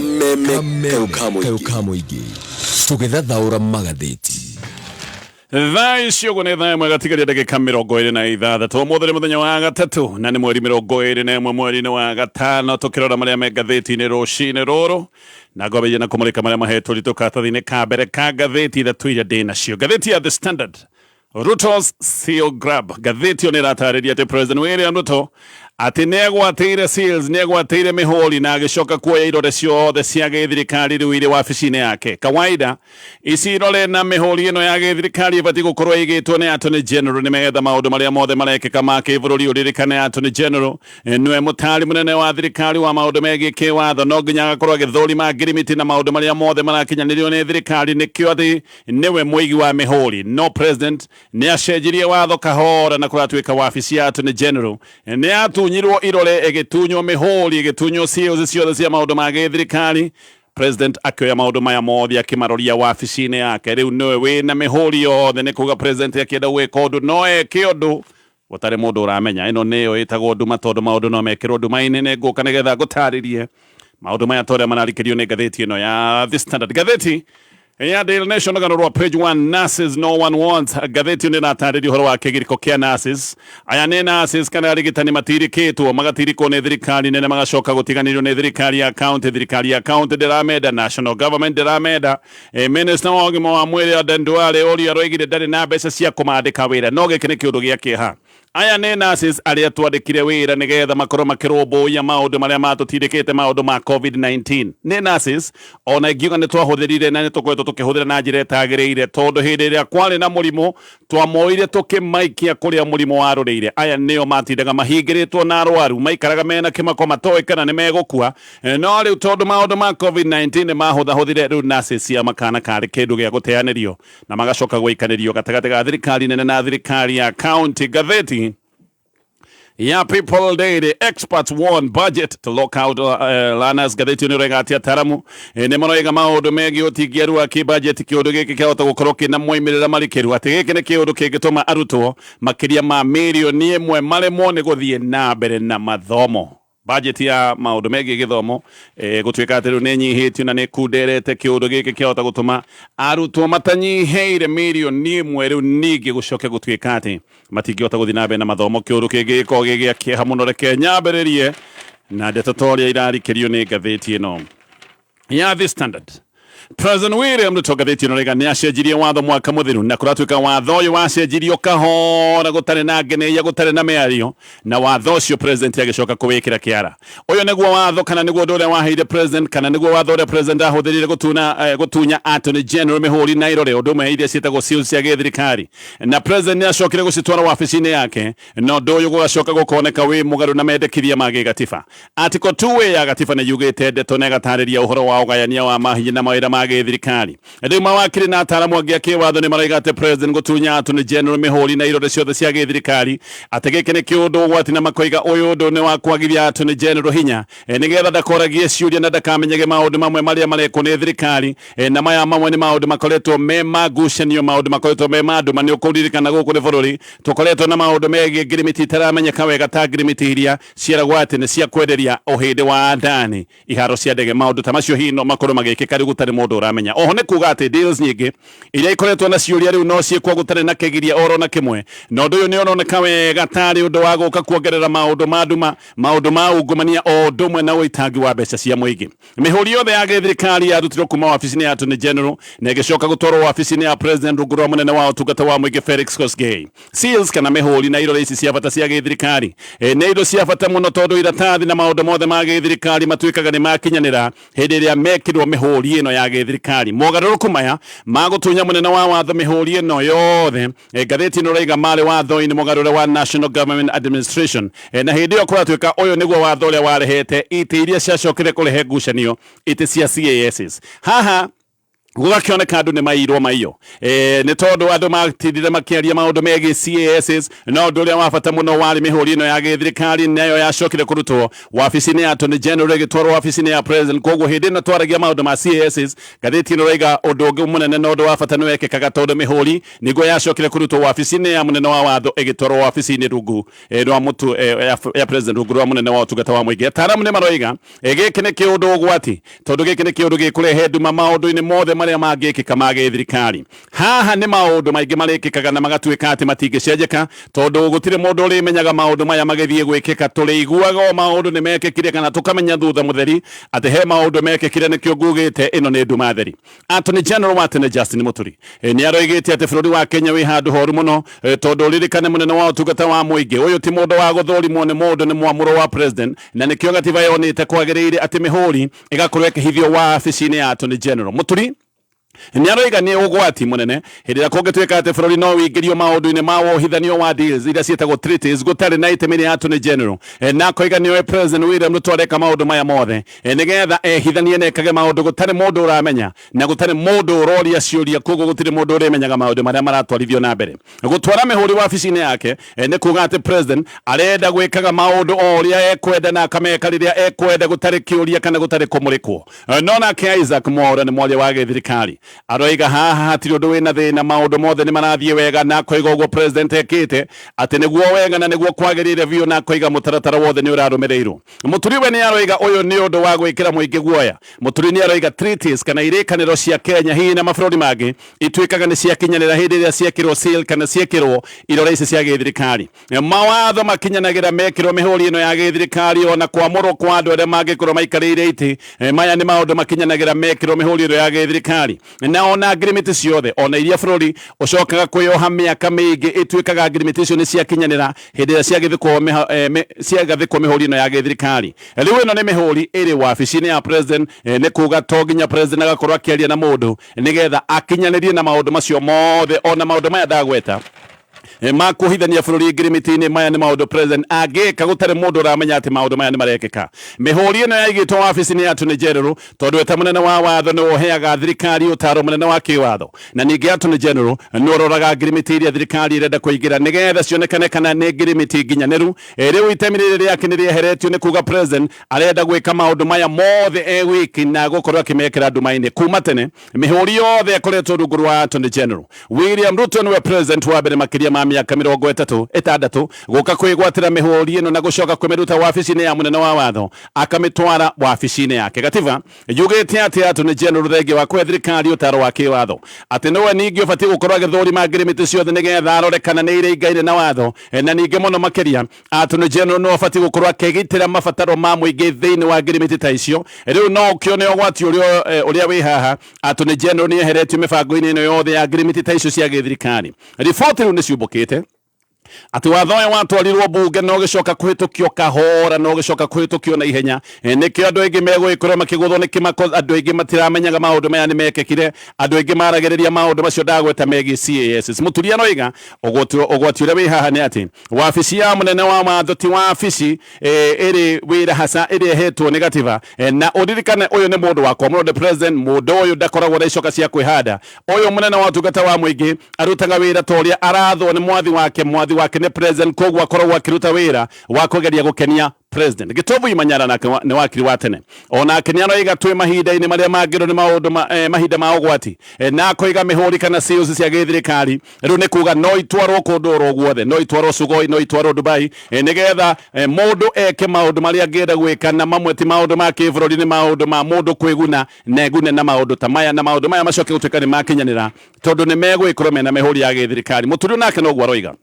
kameme kaukamuigi tugethathaura magatheti thaa icio gå nä thaa ĩmwe gatigaria ndagĩka 26 mũthĩ mũthenya wa gatatu na nĩ mweri 21 mweri-inĩ wa gatano tũkĩrora marĩa me ngathĩti-inĩ rũcinĩ rũrũ na ngwambĩrĩria na kũmũrĩka marĩa mahetwo ritũ karatathi-inĩ ka mbere ka ngathĩti ithatũ iria ndĩ nacio. Ngathĩti ya The Standard, Ruto's seal grab. Ngathĩti ĩyo nĩ ĩratarĩria atĩ President William Ruto atĩ nĩegwatĩire seals, nĩegwatĩire mĩhũri na agĩcoka kuoya irore ciothe cia gĩthirikari rĩu irĩ wabici-inĩ yake. Kawaida ici irore na mĩhũri ĩno ya gĩthirikari ĩbatiĩ gũkorwo ĩigĩtwo nĩ Attorney General nĩmetha maũndũ marĩa mothe marekĩka ma kĩbũrũri. Ũririkane Attorney General nĩwe mũtari mũnene wa thirikari wa maũndũ megiĩ kĩwatho, no nginya agakorwo agĩthũrima ngirimiti na maũndũ marĩa mothe marakinyanĩrio nĩ thirikari, nĩkĩo atĩ nĩwe mũigi wa mĩhũri. No president nĩacenjirie watho kahora na kũratuĩka wabici ya Attorney General nyirwo irore egĩtunywo mĩhũri egĩtunywo seals ciothe cia maũndũ ma gĩthirikari. President akĩoya maũndũ maya mothe akĩmaroria wabici-inĩ yake. Rĩu nĩwe wĩna mĩhũri yothe, nĩ kuga president akĩenda gwĩka ũndũ no eke ũndũ gũtarĩ mũndũ ũramenya. Ĩno nĩyo ĩtagwo nduma, tondũ maũndũ no mekĩrwo nduma-inĩ. Nĩ ngũka nĩgetha ngũtarĩrie maũndũ maya torĩa mararikĩrio nĩ ngathĩti ĩno ya The Standard. Ngathĩti ya Daily Nation ũgarũrwo page 1, nurses no one wants. Ngathĩti ĩno ĩratarĩria ũhoro wa kĩgirĩko kĩa nurses. Aya nĩ nurses kana arigitani matirikĩtwo, magatirikwo nĩ thirikari nene magacoka gũtiganĩrio nĩ thirikari ya county. Thirikari ya county ndĩramenda, national government ndĩramenda. Minister wa ũgima wa mwĩrĩ Aden Duale ũrĩa aroigire ndarĩ na mbeca cia kũmandĩka wĩra, no gĩkĩ nĩ kĩũndũ gĩa kĩeha. Aya nĩ nurses arĩa twandĩkire wĩra nĩgetha makorwo makĩrũmbũiya maũndũ marĩa matũtirĩkĩte, maũndũ ma COVID-19. Nĩ nurses ona ingiuga nĩ twahũthĩrire na nĩ tũkoretwo tũkĩhũthĩra na njĩra ĩtagĩrĩire, tondũ hĩndĩ ĩrĩa kwarĩ na mũrimũ twamoire tũkĩmaikia kũrĩa mũrimũ warũrĩire. Aya nĩo matindaga mahingĩrĩtwo na arwaru, maikaraga mena kĩmako matoĩ kana nĩ megũkua. No rĩu tondũ maũndũ ma COVID-19 nĩ mahũthahũthire, rĩu nurses cia makana karĩ kĩndũ gĩa gũteanĩrio na magacoka gwĩkanĩrio gatagatĩ ga thirikari nene na thirikari ya county. Ngathĩti ya People Daily, experts warn budget to lock out learners. Ngathĩti nĩ ũrega atĩ ataramu nĩ maroiga maũndũ megiĩ ũtingiaru wa kĩbajeti. Kĩũndũ gĩkĩ kĩahota gũkorwo kĩna moimĩrĩra marikĩru, atĩ gĩkĩ nĩ kĩũndũ kĩngĩtũma arutwo makĩria ma mirioni 1 maremwo nĩ gũthiĩ na mbere na mathomo. Budget ya maũndũ megiĩ gĩthomo gũtuĩka atĩ rĩu nĩ nyihĩtio na nĩ kunderete. Kĩũndũ gĩkĩ kĩahota gũtũma arutwo matanyiheire mirioni 1 rĩu ningĩ gũcoke gũtuĩka atĩ matingĩhota gũthiĩ na mbere na mathomo. Kĩũndũ kĩngĩ gĩkorwo gĩ gĩa kĩeha mũno. Reke nyambĩrĩrie na ndeto torĩa irarikĩrio nĩ ngathĩti ĩno ya The Standard. President William Ruto, ngathĩti ĩno rega, nĩacenjirie watho mwaka mũthiru na kũratuĩka watho ũyũ wacenjirio kahora gũtarĩ na ngeneia, gũtarĩ na mĩario, na watho ũcio president agĩcoka kũwĩkĩra kĩara. Ũyũ nĩguo watho kana nĩguo ũndũ ũrĩa waheire president, kana nĩguo watho ũrĩa president ahũthĩrire gũtunya Attorney General mĩhũri na irore, ũndũ ũmwe iria ciĩtagwo seals cia gĩthirikari, na president nĩacokire gũcitwara wabici-inĩ yake. No ũndũ ũyũ gũgacoka gũkoneka wĩ mũgarũ na mendekithia ma gĩgatiba. Article 2 ya gatiba nĩ yugĩte ndeto na ĩgatarĩria ũhoro wa ũgayania wa mahinya na mawĩra ma gĩthirikari. Rĩu mawakiri na ataramu angĩ a kĩwatho nĩ maroiga atĩ president gũtunya Attorney General mĩhũri na irore ciothe cia gĩthirikari, atĩ gĩkĩ nĩ kĩũndũ ũgwati, na makoiga ũyũ ũndũ nĩ wa kwagithia Attorney General hinya nĩgetha ndakoragie ciũria na ndakamenyage maũndũ mamwe marĩa marekwo nĩ thirikari. Na maya mamwe nĩ maũndũ makoretwo me magucanio, maũndũ makoretwo me mandũ manĩ ũkũririkana gũkũ nĩ bũrũri tũkoretwo na maũndũ megiĩ ngirimiti itaramenyeka wega, ta ngirimiti iria ciaragwo atĩ nĩ cia kwenderia ũhĩndĩ wa ndani iharo cia ndege. Maũndũ ta macio hihi no makorwo magĩkĩka rĩu gũtarĩ mũndũ ũramenya. Oho nĩ kuga atĩ deals nyingĩ iria ikoretwo na ciũria rĩu no ciĩkwo gũtarĩ na kĩgiria oro na kĩmwe, na ũndũ ũyũ nĩ ũroneka wega tarĩ ũndũ wa gũka kuongerera maũndũ ma nduma, maũndũ ma ungumania o ũndũ ũmwe na ũitangi wa mbeca cia mũingĩ. Mĩhũri yothe ya gĩthirikari yarutirwo kuma wabici-inĩ ya Attorney General na ĩgĩcoka gũtwarwo wabici-inĩ ya president rungu rwa mũnene wa ũtungata wa mũingĩ Felix Kosgei. Seals kana mĩhũri na irore ici cia bata cia gĩthirikari nĩ indo cia bata mũno, tondũ iratathi na maũndũ mothe ma gĩthirikari matuĩkaga nĩ makinyanĩra hĩndĩ ĩrĩa mekĩrwo mĩhũri ĩno ya gĩthirikari. Mogarũrũku maya magũtunya mũnene wa watho mĩhũri ĩno yothe, ngathĩti ĩno raiga marĩ watho-inĩ mũgarũre wa National Government Administration, na hĩndĩ ĩyo kũratuĩka ũyũ nĩguo watho ũrĩa warehete itĩ iria ciacokire kũrehe ngucanio, itĩ cia CASs. Haha gugakioneka andu ni mairwo maiyo ni tondu andu matindire makiaria maundu megi CASs no undu uria wa bata muno wari mihuri ino ya githirikari nayo yacokire kurutwo wabici-ini ya Attorney General igitwarwo wabici-ini ya President koguo hindi ino twaragia maundu ma CASs gatheti ino raiga undu ungi munene no undu wa bata ni wekekaga tondu mihuri niguo yacokire kurutwo wabici-ini ya munene wa watho igitwarwo wabici-ini rungu rwa mutu ya President rungu rwa munene wa utungata wa muingi ataramu ni maroiga giki ni kiundu ugwati tondu giki ni kiundu gikurehe nduma maundu-ini mothe maria mangikika mage thirikari haha ni maundu maingi marikikaga na magatuika ati matingicenjeka tondu gutire mundu urimenyaga maundu maya magithie gwikika turiguaga maundu ni mekikire kana tukamenya thutha mutheri ati he maundu mekikire nikio ngugite ino ni nduma theri. Attorney General wa tene Justin Muturi ni aroigite ati bururi wa Kenya wi handu horu muno tondu ririkane munene wa utungata wa muingi uyu ti mundu wa guthurimo ni mundu ni mwamuro wa president na nikio gatiba yonite kwagiriire ati mihuri igakorwo ikihithio wa wabici-ini ya Attorney General. Muturi ni aroiga ni ugwati munene hindi kungituika ati bururi no wingirio maundu-ini ma wohithanio wa deals iria cietagwo treaties gutari na itemi ni Attorney General na koiga ni President William Ruto areka maundu maya mothe nigetha ehithanie nekage maundu gutari mundu uramenya na gutari mundu uroria ciuria koguo gutiri mundu urimenyaga maundu maria maratwarithio na mbere gutwara mihuri wabici-ini yake ni kuga ati president arenda gwikaga maundu oria ekwenda na akameka riria ekwenda gutari kiuria kana gutari kumurikwo no nake Isaac Mwaura ni mwaria wa thirikari aroiga haha hatiri undu wina thina maundu mothe ni marathie wega na koiga uguo president ekite ati niguo wega na niguo kwagirire biu na koiga mutaratara wothe ni urarumirirwo. Muturi we ni aroiga uyu ni undu wa gwikira muingi guoya. Muturi ni aroiga treaties kana irikaniro cia Kenya hihi na mabururi mangi itwikaga ni cia kinyanira hindi iria ciekirwo seal kana ciekirwo irore ici cia githirikari mawatho makinyanagira mekirwo mihuri ino ya githirikari ona kwamurwo kwa andu aria mangikorwo maikarire iti maya ni maundu makinyanagira mekirwo mihuri ino ya githirikari na ona agreement ciothe ona iria bururi ucokaga kuyoha miaka mingi itwikaga agreement icio ni cia kinyanira hindi iria ciagathikwo mihuri ino ya githirikari. Riu ino ni mihuri iri wabici-ini ya president ni kuga to nginya president agakorwo akiaria na mundu nigetha akinyanirie na maundu macio mothe ona maundu maya ndagweta makuhithania bururi agreement-ini maya ni maundu president agika gutari mundu uramenya ati maundu maya ni marekeka. Mihuri ino yaigitwo wabici-ini ya Attorney General tondu eta munene wa watho ni uheaga thirikari utaro munene wa kiwatho na ningi Attorney General ni uroraga agreement iria thirikari irenda kuingira nigetha cionekane kana ni agreement nginyaniru. Riu itemi riri riake ni rieheretio ni kuga president arenda gwika maundu maya mothe wiki na gukorwo akimekira nduma-ini kuma tene mihuri yothe ekoretwo rungu rwa Attorney General. William Ruto niwe president wa mbere makiria ma miaka 36 guka kwigwatira mihuri ino na gucoka kumiruta wabici-ini ya munene wa watho akamitwara wabici-ini yake. Gatiba yugite ati Attorney General thenge wa kwethirikari utaro wa kiwatho ati niwe ningi ubati gukorwo agithurima agreement ciothe nigetha arore kana ni iria ingaire na watho na ningi muno makiria Attorney General no ubati gukorwo akigitira mabataro ma muingi thiini wa agreement ta icio. Riu no kione ogwati uria wi haha Attorney General ni eheretio mibango-ini ino yothe ya agreement ta icio cia githirikari. Riboti riu ni ciumbukite ati watho uyu watwarirwo bunge no gicoka kuhitukio kahora no gicoka kuhitukio na ihenya nikio andu aingi megwikorwo makiguthwo ni kimako andu aingi matiramenyaga maundu maya ni mekekire andu aingi maragiriria maundu macio ndagweta megi CASs. Muturia noiga ogwati uria wi haha ni ati wabici ya munene wa watho ti wabici iri wira hasa iri ehetwo ni gatiba na uririkane uyu ni mundu wa kwamurwo the president mundu uyu ndakoragwo na icoka cia kwihanda uyu munene wa utungata wa muingi arutaga wira toria arathwo ni mwathi wake ni president koguo akoragwo akiruta wira wa kugeria gukenia president. Gitovu imanyara nake ni wakiri wa tene ona akenia no iga twi mahinda-ini maria mangiro ni maundu mahinda ma ugwati na koiga mihuri kana sales cia githirikari riu ni kuga no itwarwo kundu oro guothe no itwarwo Sugoi no itwarwo Dubai nigetha mundu eke maundu maria angenda gwika na mamwe ti maundu ma kibururi ni maundu ma mundu kwiguna na egune na maundu ta maya na maundu maya macoke gutuika ni makinyanira tondu ni megwikorwo mena mihuri ya githirikari. Muturi nake no gwaroiga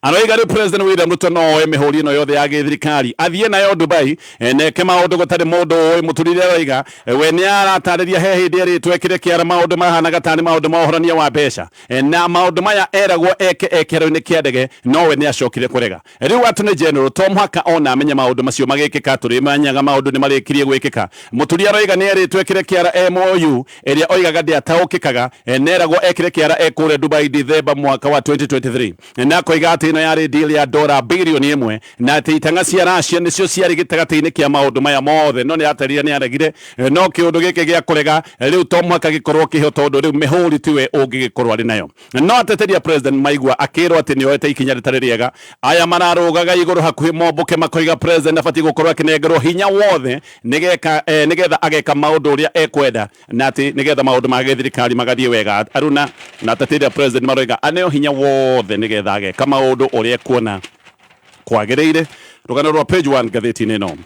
aroiga ri president William Ruto no oe mihuri ino yothe ya githirikari athie nayo Dubai neke maundu gutari mundu oe. Muturire aroiga we ni aratariria he hindi eri twekire kiara maundu mahanaga tani maundu ma uhorania wa mbeca na maundu maya eragwo eke ekero-ini kia ndege no we ni acokire kurega. Riu Attorney General to muhaka ona amenye maundu macio magikika turi manyaga maundu ni marikirie gwikika. Muturire aroiga ni eri twekire kiara MOU eria oigaga ndi ataukikaga neragwo ekire kiara ekure Dubai December mwaka wa 2023 na koiga akoiga ati no yari deal ya dora billion imwe na ati itanga cia Russia nicio ciari gitagati-ini kia maundu maya mothe no ni atarire ni aregire no kiundu giki gia kurega riu to mwaka gikorwo kiho tondu riu mihuri tiwe ungigikorwo ari nayo no ateteria president maigua akirwo ati ni oete ikinya ritari riega aya mararugaga iguru hakuhi momboke makoiga president afati gukorwo akinengerwo hinya wothe nigetha ageka maundu uria ekwenda na ati nigetha maundu ma thirikari magathie wega aruna na ateteria president maroiga aneo hinya wothe nigetha ageka maundu uria ekuona kwagiriire rugano rwa page 1 gatheti-ini ino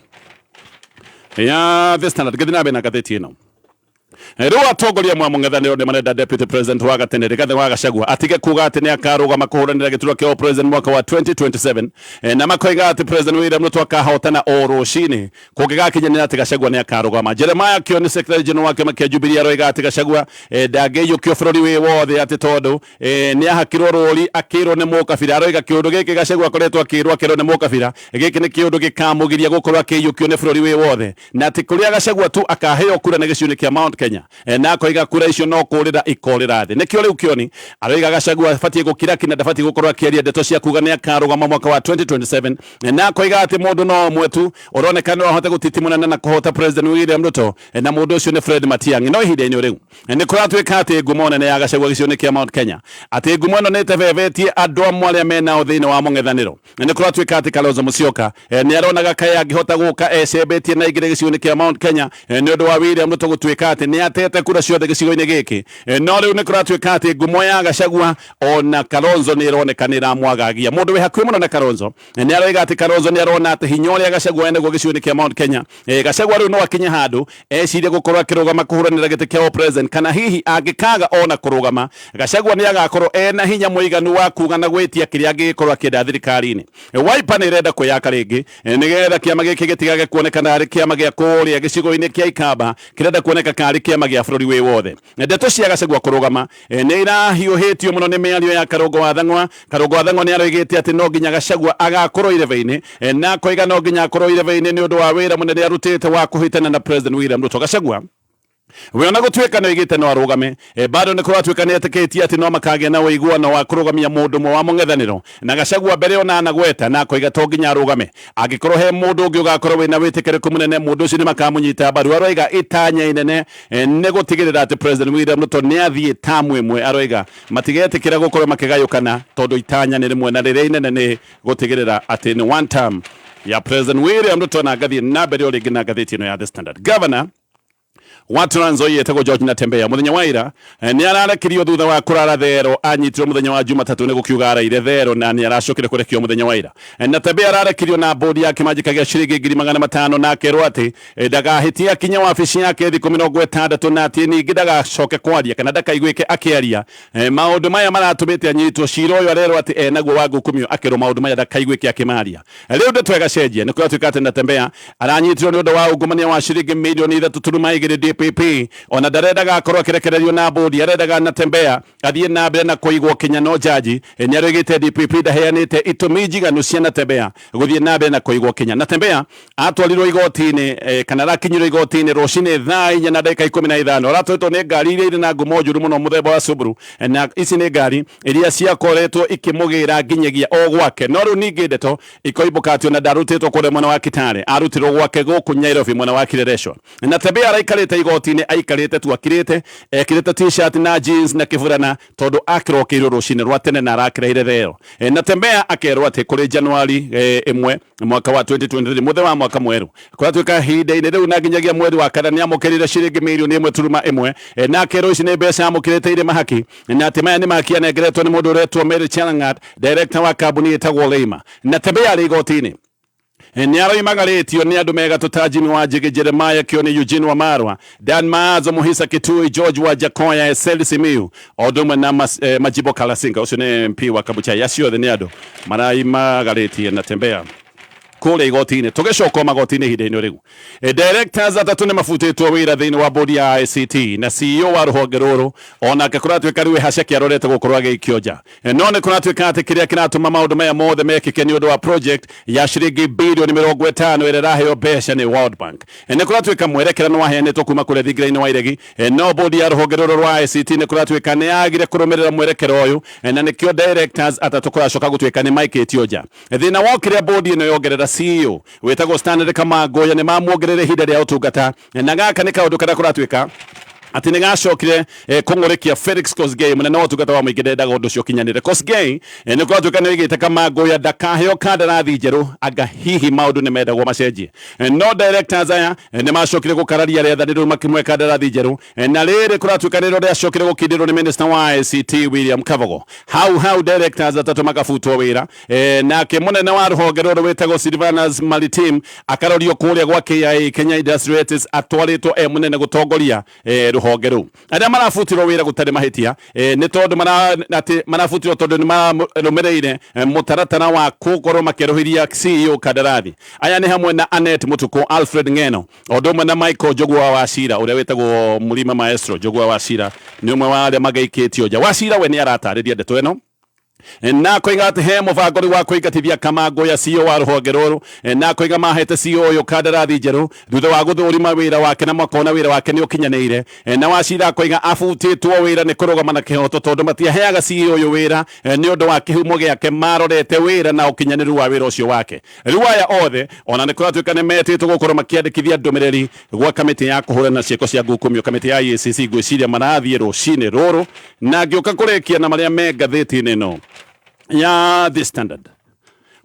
ya The Standard gathina na gatheti ino riu atongoria mwa mung'ethaniro ni marenda deputy president wa gatene Rigathi wa Gachagua atige kuga ati ni akarugama kuhuranira giturwa kia president mwaka wa 2027 na makoiga ati president William Ruto akahotana o rucini kungigakinya ati Gachagua ni akarugama. Jeremiah Kioni secretary general wa kiama kia Jubilee aroiga ati Gachagua ndangiyukio bururi wi wothe ati tondu ni ahakirwo ruri akirwo ni mukabira aroiga kiundu giki Gachagua akoretwo akirwo ni mukabira giki ni kiundu gikamugiria gukorwo akiyukio ni bururi wi wothe na ati kuria Gachagua tu akaheo kura na giciuni kia Mount Kenya na koiga kura icio no kurira ikorira thi nikio riu Kioni aroiga Gachagua afatie gukira kina ndafatie gukorwo akieria ndeto cia kuga ni akarugama mwaka wa 2027 na koiga ati mundu no mwetu uronekana no ahote gutitimuna na kuhota president William Ruto na mundu ucio ni Fred Matiang'i no ihinda-ini riu ni kuratwika ati ngumo nene ya Gachagua giciuni kia Mount Kenya ati ngumo no netevevetie andu amwe aria mena thiini wa mung'ethaniro ni kuratwika ati Kalonzo Musyoka ni aronaga kaya angihota guka ecembetie na igire giciuni kia Mount Kenya ni undu wa William Ruto gutwika ati ni atete kura ciothe gicigo-ini giki no riu ni kuratwika ati ngumo ya Gachagua ona Kalonzo ni ironekanira mwagagia mundu wi hakuhi muno na Kalonzo ni aroiga ati Kalonzo ni arona ati hinya uria Gachagua ene go giciuni kia Mount Kenya Gachagua riu no akinya handu ecirie gukorwo akirugama kuhuranira giti kia president kana hihi angikaga ona kurugama Gachagua ni agakorwo ena hinya muiganu wa kuga na gwitia kiria angikorwo akienda thirikari-ini Wiper ni irenda kuyaka ringi nigetha kiama giki gitigage kuonekana ari kiama gia kuria gicigo-ini kia Ikamba kirenda kuoneka kari kiama gia bururi wi wothe ndeto cia Gachagua kurugama ni irahiuhitio muno ni miario ya Karongo wa Thang'wa ni aroigite ati no nginya Gachagua agakorwo ireve-ini na koiga no nginya akorwo ireve-ini ni undu wa wira munene arutite wa kuhitana na president William Ruto Gachagua we ona gutwika no igite no arugame bado ni kuratwika ni etikitie ati no makage na wiguano wa kurugamia mundu mwe wa mung'ethaniro na Gachagua mbere ona anagweta na koiga to nginya arugame agikorwo he mundu ungi ugakorwo wina witikiriku munene mundu ucio ni makamunyita baru aroiga itanya inene ni gutigirira ati president William Ruto ni athie tamu imwe aroiga matigetikira gukorwo makigayukana tondu itanya ni rimwe na riria inene ni gutigirira ati ni one term ya president William Ruto na gathie na mbere ori ngina gatheti ino ya The Standard. Governor watu ranzo yetagwo George Natembea muthenya wa ira ni ararekirio thutha wa kurara thero anyitirwo muthenya wa Jumatatu ni gukiuga araire thero na ni aracokire kurekio muthenya wa ira Natembea ararekirio na bodi ya kimanjika gia ciringi 500 na akerwo ati ndagahitia kinya wabici yake thiku 60 na ati ningi ndagacoke kwaria kana ndakaiguike akiaria maundu maya maratumite anyitwo cira uyu arerwo ati enaguo wa ngukumio akerwo maundu maya ndakaiguike akimaria riu ndetwega cenjia ni kuratwika ati Natembea aranyitirwo ni undu wa ungumania wa ciringi milioni 3.2 DPP ona ndarendaga akorwo akirekererio na bodi arendaga Natembea athie na mbere na kuigwo kinya no jaji ni aroigite DPP ndaheanite itumi njiganu cia Natembea guthie na mbere na kuigwo kinya Natembea atwarirwo igoti-ini kana rakinyirwo igoti-ini rucini thaa 4:15 aratwetwo ni ngari iria iri na ngumo njuru muno muthemba wa Subaru na ici ni ngari iria ciakoretwo ikimugira nginyagia o gwake no riu ningi ndeto ikoibuka ati ona ndarutitwo kuria mwena wa Kitale arutirwo gwake guku Nairobi mwena wa Kireresho Natembea araikarite igoti-ini aikarite tu akirite ekirite t-shirt na jeans na kiburana tondu akirokirwo rucini rwa tene na arakireire thero Natembea akerwo ati kuri Januari 1 mwaka wa 2023 muthe wa mwaka mweru kuratwika hinda-ini riu na nginyagia mweri wa kana ni amukirire ciringi milioni 1.1 na akerwo ici ni mbeca amukirite ire mahaki na ati maya ni makia nengeretwo ni mundu uretwo Mary Chellangat director wa kambuni itagwo Leima Natembea ari igoti-ini ni aroimagaritio ni andu mega tutajimi wa Jige Jeremiah Kioni Eugene wa Marwa Dan Maazo Muhisa Kitui George wa Jakoya Eseli Simiu odumwe na Majibo Kalasinga ucio ni MP wa Kabuchai acio the ni andu maraimagaritie Natembea kule igotini tugicoka magotini hinde-ini riu directors atatu ni mafutitwo wira thiini wa bodi ya ICT na CEO wa ruhonge ruru onake kuratwika riu haceki arorete gukorwo agikionja no ni kuratwika ati kiria kiratuma maundu maya mothe mekike ni undu wa project ya ciringi bilioni 50 ira raheo mbeca ni World Bank ni kuratwika mwerekera no waheanitwo kuma kure thigiraini wa iregi no bodi ya ruhonge ruru rwa ICT ni kuratwika ni agire kurumirira mwerekera uyu na nikio directors atatu kuracoka gutwika ni maikitio nja thina wokire bodi ino yongerera CEO wetagwo Standard Kamangoya ni mamuongerere hinda ria utungata na gaka ni kaundu kada kuratwika ati ni gacokire kong'orekia Felix Kosgei munene wa utungata wa muingi ndendaga undu ucio kinyanire Kosgei ni kuratwika ni wigite Kamangoya ndakaheo kandarathi njeru anga hihi maundu ni mendagwo macenjie no directors aya ni macokire gukararia rethaniro makimwe kandarathi njeru na riri kuratwika ni ria acokire gukindirwo ni minister wa ICT William Kabogo hau directors atatu makafutwo wira nake munene wa ruhonge ruru wetagwo Silvanus Maritim akarorio kuria gwa KIA Kenya Industrialists atwaritwo munene gutongoria ruhonge ru aria marafutirwo wira gutari mahitia ni tondu marafutirwo tondu ni marumireire mutaratara wa kukorwo makerohiria CEO kandarathi aya ni hamwe na Anet Mutuku Alfred Ngeno odumwe na Michael Jogwa wa Cira uria wetagwo Mulima Maestro Jogwa wa Cira ni umwe wa aria magaikitio nja wa Cira we ni aratariria ndeto eno na koiga ati he mubango ri wa kuigatithia Kamangoya CEO wa ruhonge ruru na koiga mahete CEO uyu kandarathi njeru thutha wa guthurima wira wake na makona wira wake ni ukinyanire na Wachira koiga afutitwo wira ni kurugama na kihoto tondu matiaheaga CEO uyu wira ni undu wa kihumo giake marorete wira na ukinyaniru wa wira ucio wake riu aya othe ona ni kuratwika ni metitwo gukorwo makiandikithia ndumiriri gwa kamiti ya kuhurana ciiko cia ngukumio kamiti ya ICC gwiciria marathie rucini ruru na ngioka kurekia na maria me ngatheti-ini no ya The Standard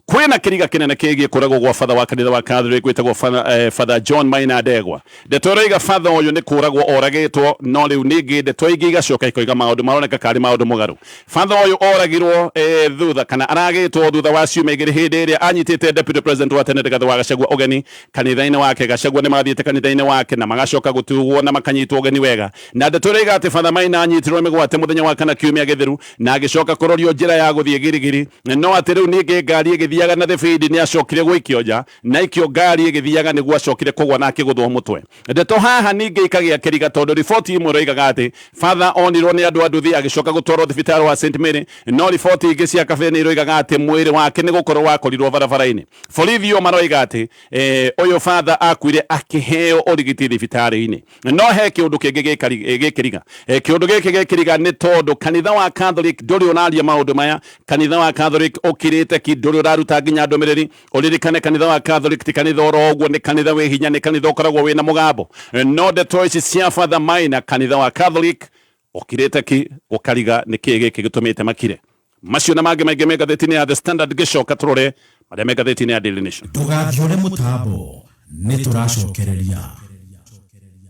kwina kiriga kinene kigie kuragwo gwa father wa kanitha wa Catholic gwitagwo Father John Maina Ndegwa ndetoreiga father uyu ni kuragwo oragitwo no riu ningi ndetoigi gacoka ikoiga maundu maroneka kari maundu mugaru father uyu oragirwo thutha kana aragitwo thutha wa ciumia igiri hindi iria anyitite deputy president wa tene Rigathi wa Gachagua ugeni kanitha-ini wake Gachagua ni mathiite kanitha-ini wake na magacoka gutugwo na makanyitwo ugeni wega na ndetoreiga ati father Maina anyitirwo migwate muthenya wa kana kiumia githiru na agicoka kurorio njira ya guthie girigiri no ati riu ningi ngari thiaga na David ni acokire gwikio nja na ikio ngari igithiaga niguo acokire kugwa na akiguthwo mutwe ndeto haha ningi ikagia kiriga tondu riboti imwe roigaga ati father onirwo ni andu nduthi agicoka gutwarwo thibitari wa St Mary no riboti ingi cia kabeni roigaga ati mwiri wake ni gukorwo wakorirwo barabara-ini borithi maroiga ati uyu father akuire akiheo urigiti thibitari-ini no he kiundu kingi gikiriga kiundu giki gikiriga ni tondu kanitha wa Catholic nduri unaria maundu maya kanitha wa Catholic ukirite ki nduri uraruta nginya ndumiriri uririkane kanitha wa Catholic ti kanitha orogwo ni kanitha we hinya ni kanitha ukoragwo wina mugambo no ndeto ici cia Father Maina kanitha wa Catholic ukirite ki ukariga ni ki giki gitumite makire macio na mangi maingi me ngatheti-ini ya The Standard gicoka turore maria me ngatheti-ini ya Daily Nation tugathiore mutambo ni turacokereria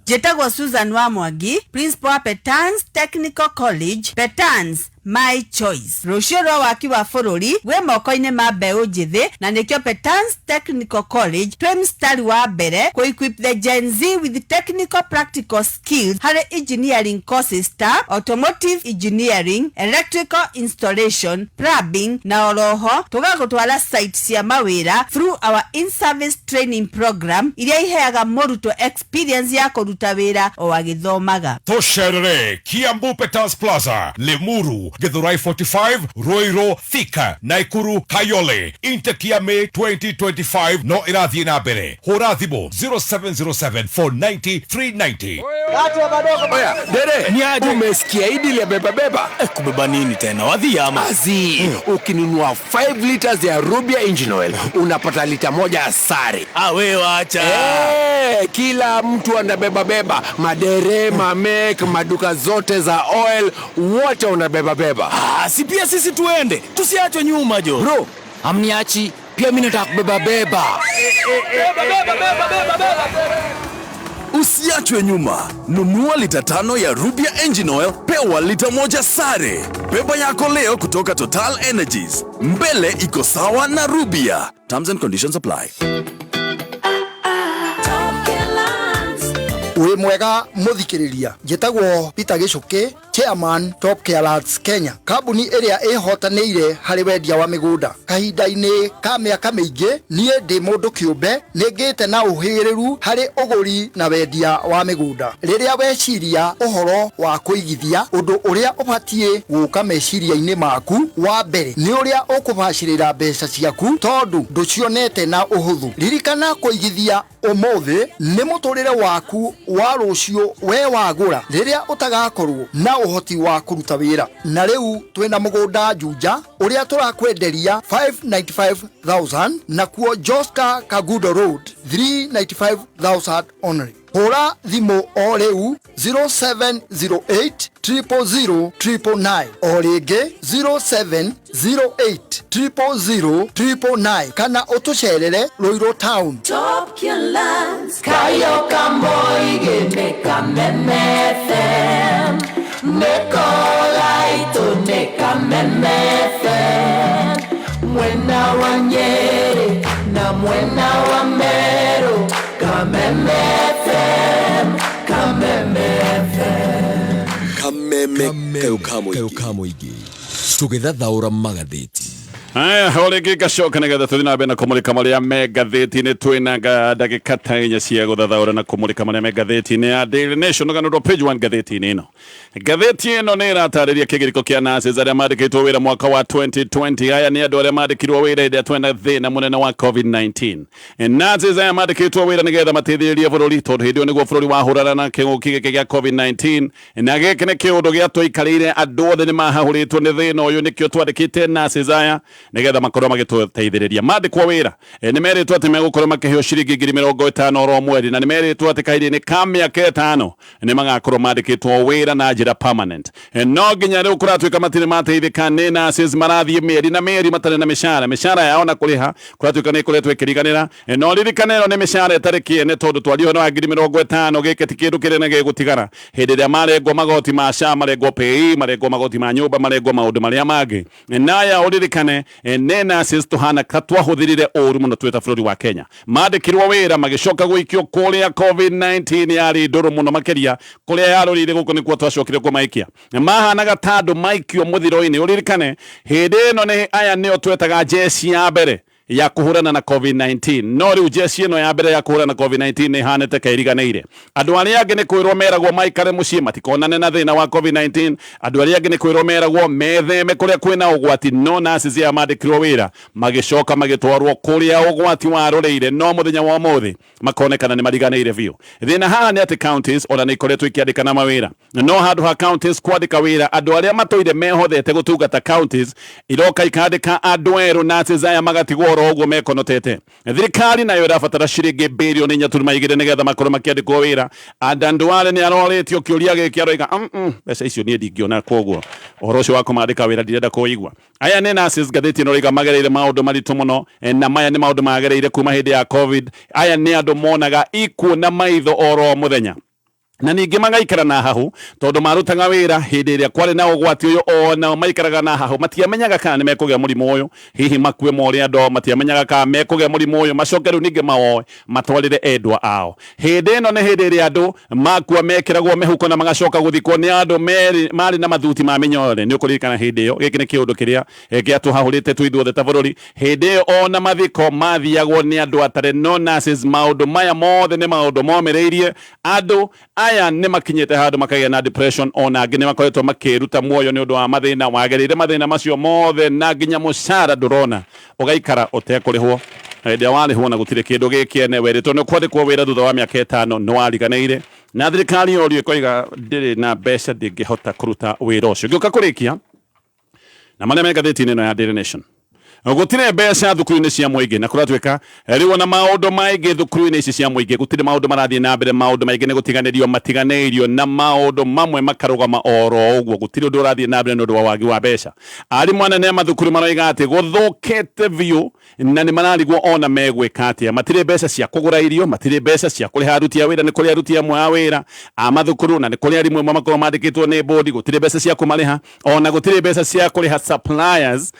Jetagwo Susan wa Mwangi, Principal Petans Technical College, Petans My Choice. Rucio rwa waki wa bururi we moko-ini ma mbeu njithi na nikio Petans Technical College twi mstari wa mbere ku equip the Gen Z with technical practical skills hari engineering courses ta automotive engineering, electrical installation, plumbing na oroho tugagutwara site cia mawira through our in-service training program iria iheaga muruto experience ya kuruta wira o agithomaga. Tosherere Kiambu Petans Plaza, Limuru, Githurai 45, Ruiru, Thika, Naikuru, Kayole. Intekia May 2025 no irathi na mbere. Hura thimu 0707 490 390. Oya, dere, niaje umesikia idili ya beba? kubeba nini tena wadhi ama Azi, ukinunua 5 liters ya Rubia engine oil, unapata lita moja asari. wewe acha Kila mtu anabeba madere, mamek, maduka zote za oil, wote unabeba. si pia sisi tuende tusiachwe nyuma jo Bro, amniachi pia mimi nataka kubeba. beba. Usiachwe nyuma. Nunua lita 5 ya Rubia engine oil, pewa lita moja sare. Beba yako leo kutoka Total Energies. Mbele iko sawa na Rubia. Terms and conditions apply. Uwe mwega muthikiriria. Njitagwo Peter Gicuki Chairman Top Carers Kenya, kambuni ĩrĩa ĩhotanĩire harĩ wendia wa mĩgũnda. Kahinda-inĩ ka mĩaka mĩingĩ niĩ ndĩ mũndũ kĩũmbe nĩngĩte na ũhĩgĩrĩru harĩ ũgũri na wendia wa mĩgũnda. Rĩrĩa weciria ũhoro wa kũigithia, ũndũ ũrĩa ũbatiĩ gũka meciria-inĩ maku wa mbere nĩ ũrĩa ũkũbacĩrĩra mbeca ciaku tondũ ndũcionete na ũhũthũ. Ririkana kũigithia ũmũthĩ nĩ mũtũrĩre waku wa rũciũ we wagũra rĩrĩa ũtagakorwo na ũhoti wa kũruta wĩra. Na rĩu twĩna mũgũnda Juja ũrĩa tũrakwenderia 595,000 na kuo Joska Kagudo Road 395,000 only. Hũra thimũ o rĩu 0708 000 999 o rĩngĩ 0708 000 999 kana ũtũcerere Ruiru Town. Top Carers Kayo Kamoige Meka Memefem Mekoraito Neka Memefem Mwena wa Nyeri na mwena wa Meru Kamemefem Kamemefem Kameme kayo kamoige tũgĩthathaũra magathĩti. Haya, hole giga shoka nĩgetha tũthiĩ na mbere na kũmũrĩka marĩa me ngathĩti-inĩ. Twĩna ndagĩka ta 4 cia gũthathaũra na kũmũrĩka marĩa me ngathĩti-inĩ ya Daily Nation. Ũganũrwo page 1 ngathĩti-inĩ ĩno. Ngathĩti ĩno nĩ ĩratarĩria kĩgirĩko kĩa nurses arĩa mandĩkĩtwo wĩra mwaka wa 2020. Aya nĩ andũ arĩa mandĩkirwo wĩra hĩndĩ ĩrĩa twĩna thĩna mũnene wa COVID-19. Nurses aya mandĩkĩtwo wĩra nĩgetha mateithĩrĩrie bũrũri tondũ hĩndĩ ĩyo nĩguo bũrũri wahũrana na kĩng'ũki gĩkĩ gĩa COVID-19. Na gĩkĩ nĩ kĩũndũ gĩa tũikarĩire, andũ othe nĩ mahahũrĩtwo nĩ thĩna ũyũ, nĩkĩo twandĩkĩte nurses aya nĩgetha makorwo magĩtũteithĩrĩria. Mandĩkwo wĩra nĩ merĩtwo atĩ megũkorwo makĩheo ciringi 50,000 oro mweri, na nĩ merĩtwo atĩ kahinda-inĩ ka mĩaka 5 nĩ magakorwo mandĩkĩtwo wĩra na njĩra permanent. No nginya rĩu kũratuĩka matirĩ mateithĩka nĩ nurses, marathiĩ mĩeri na mĩeri matarĩ na mĩcara yao na kũrĩha, kũratuĩka nĩ ĩkoretwo ĩkĩriganĩra. No ririkana ĩno nĩ mĩcara ĩtarĩ kĩene tondũ twario wa 50,000 gĩkĩ ti kĩndũ kĩnene gĩgũtigara hĩndĩ ĩrĩa marengwo magoti ma SHA, marengwo PAYE, marengwo magoti ma nyũmba, marengwo maũndũ marĩa mangĩ. Naya ũririkane nĩ nurses tũhana twahũthĩrire ũru mũno twĩta bũrũri wa Kenya. Mandĩkirwo wĩra magĩcoka gũikio kũrĩa COVID-19 yarĩ ndũrũ mũno makĩria, kũrĩa yarũrire gũkũ nĩkuo twacokire kũmaikia. Mahanaga ta andũ maikio mũthiro-inĩ. Ũririkane hĩndĩ ĩno nĩ aya nĩo twetaga jeshi ya mbere ya kuhurana na COVID-19. No rĩu jeshi ĩno ya mbere ya kuhurana na COVID-19 nĩ hanĩte kairiganĩire. Andũ arĩa angĩ nĩ kwĩrwo meragwo maikare mũciĩ matikonane na thĩna wa COVID-19. Andũ arĩa angĩ nĩ kwĩrwo meragwo metheme kũrĩa kwĩna ũgwati. No nurses aya mandĩkirwo wĩra magĩcoka magĩtwarwo kũrĩa ũgwati warũrĩire, no mũthenya wa ũmũthĩ makonekana nĩ mariganĩire biũ. Thĩna haha nĩ atĩ counties ona nĩ ikoretwo ikĩandĩkana mawĩra, no handũ ha counties kwandĩka wĩra, andũ arĩa matũire mehothete gũtungata counties iroka ikandĩka andũ erũ. Nurses aya magatigwo ũguo mekonotete. Thirikari nayo ĩrabatara ciringi birioni 4.2 nĩgetha makorwo makĩandĩkwo wĩra. Andũ arĩa nĩ arorĩtio kĩũria gĩkĩ aroiga mbeca icio niĩ ndingĩona, koguo ũhoro ũcio wa kũmandĩka wĩra ndirenda kũigua. Aya nĩ nurses ngathĩti ĩno ĩroiga magereire maũndũ maritũ mũno, na maya nĩ maũndũ magereire kuma hĩndĩ ya COVID. Aya nĩ andũ monaga ikuũ na maitho oro mũthenya, na ningĩ magaikara na hahu tondũ marutaga wĩra hĩndĩ ĩrĩa kwarĩ na ũgwati ũyũ. Ona maikaraga na hahu matiamenyaga kana nĩ mekũgĩa mũrimũ ũyũ, hihi makue morĩa ndo, matiamenyaga kana mekũgĩa mũrimũ ũyũ, macoke rĩu ningĩ mawoe matwarĩre endwa ao. Hĩndĩ ĩno nĩ hĩndĩ ĩrĩa andũ makua mekĩragwo mĩhuko na magacoka gũthikwo nĩ andũ marĩ na mathuti ma mĩnyore. Nĩ ũkũririkana hĩndĩ ĩyo, gĩkĩ nĩ kĩũndũ kĩrĩa gĩatũhahũrĩte tũithuothe ta bũrũri. Hĩndĩ ĩyo ona mathiko mathiagwo nĩ andũ atarĩ. No nurses maũndũ maya mothe nĩ maũndũ momĩrĩirie. Andũ aya nĩ makinyĩte handũ makagĩa na depression, ona angĩ nĩ makoretwo makĩruta muoyo nĩ ũndũ wa mathĩna. Wagereire mathĩna macio mothe na nginya mũcara ndũrona, ũgaikara ũtekũrĩhwo. Hĩndĩ ĩrĩa warĩhwo na gũtirĩ kĩndũ gĩkĩene, werĩtwo nĩ kwandĩkwo wĩra thutha wa mĩaka 5 nĩ wariganĩire. Na thirikari yorio ĩkoiga ndĩrĩ na mbeca ndĩngĩhota kũruta wĩra ũcio. Ngĩũka kũrĩkia na marĩa me ngathĩti-inĩ ĩno ya Daily Nation. Gũtirĩ mbeca thukuru-inĩ cia mũingĩ, na kũratuĩka rĩu na maũndũ maingĩ thukuru-inĩ ici cia mũingĩ gũtirĩ maũndũ marathiĩ na mbere. Maũndũ maingĩ nĩ matiganĩirio na maũndũ mamwe makarũgama oro ũguo. Gũtirĩ ũndũ ũrathiĩ na mbere nĩ ũndũ wa wagi wa mbeca. Arimũ anene a mathukuru maroiga atĩ gũthũkĩte biũ na nĩ mararigwo ona megwĩka atĩa. Matirĩ mbeca cia kũgũra irio, matirĩ mbeca cia kũrĩha aruti a wĩra. Nĩ kũrĩ aruti amwe a wĩra a mathukuru na nĩ kũrĩ arimũ amwe makorwo mandĩkĩtwo nĩ board, gũtirĩ mbeca cia kũmarĩha, ona gũtirĩ mbeca cia kũrĩha suppliers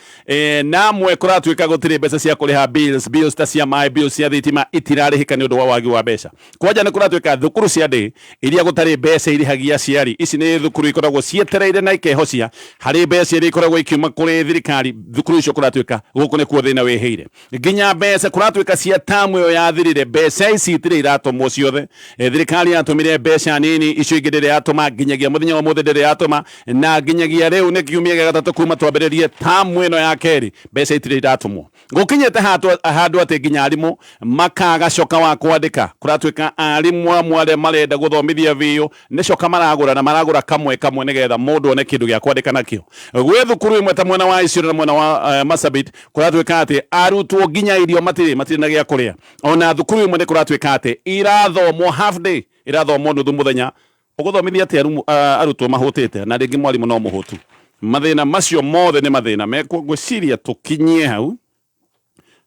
na amwe rimwe kuratuika gutiri mbeca cia kuriha bills ta cia mai, bills cia thitima itirarihika ni undu wa wagi wa mbeca. Kwaja ni kuratuika thukuru cia ndi iria gutari mbeca irihagia ciari. Ici ni thukuru ikoragwo cietereire na ikehocia hari mbeca iria ikoragwo ikiuma kuri thirikari. Thukuru icio kuratuika guku ni kuo thina wiheire. Nginya mbeca kuratuika cia tamu yo yathirire, mbeca ici itire iratomwo ciothe. Thirikari yatumire mbeca nini, icio ingĩ ndĩrĩ yatũma nginyagia mũthenya wa mũthĩ ndĩrĩ yatũma, na nginyagia rĩu nĩ kiumia gĩa gatatũ kuma twambĩrĩrie tamu ĩno ya kerĩ, mbeca itirĩ iratũmwo. Gũkinyĩte handũ atĩ nginya arimũ makaga coka wa kwandĩka. Kũratuĩka arimũ amwe arĩa marenda gũthomithia biũ nĩ coka maragũra, na maragũra kamwe kamwe nĩgetha mũndũ one kĩndũ gĩa kwandĩka nakĩo. Gwĩ thukuru ĩmwe ta mwena wa Isiolo na mwena wa Marsabit kũratuĩka atĩ arutwo nginya irio matirĩ na gĩa kũrĩa. Ona thukuru ĩmwe nĩ kũratuĩka atĩ irathomwo half day, irathomwo nuthu muthenya. Uguthomithia atĩ arutwo mahũtĩte na rĩngĩ mwarimũ no mũhũtu. Mathĩna macio mothe nĩ mathĩna mekwo ngwĩciria tũkinyie hau.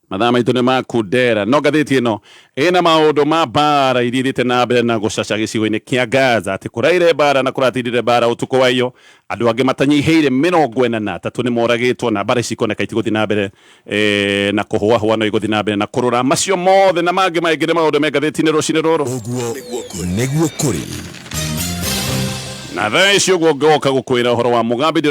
Mathaa maitũ nĩ makundera. No ngathĩti ĩno ĩna maũndũ ma mbara iria ithiĩte na mbere na gũcaca gĩcigo-inĩ kĩa Gaza, atĩ kũraire mbara na kũratindire mbara ũtukũ wa iyo. Andũ angĩ matanyihĩire 43 nĩ moragĩtwo, na mbara ici ikoneka itigũthiĩ na mbere na kũhũahũa no igũthiĩ na mbere na kũrũra. Macio mothe na mangĩ maingĩ nĩ maũndũ me ngathĩti-inĩ rũcinĩ rũrũ. Ũguo nĩguo kũrĩ. Na thaa icio guo ngoka gũkwĩra ũhoro wa Mugabe.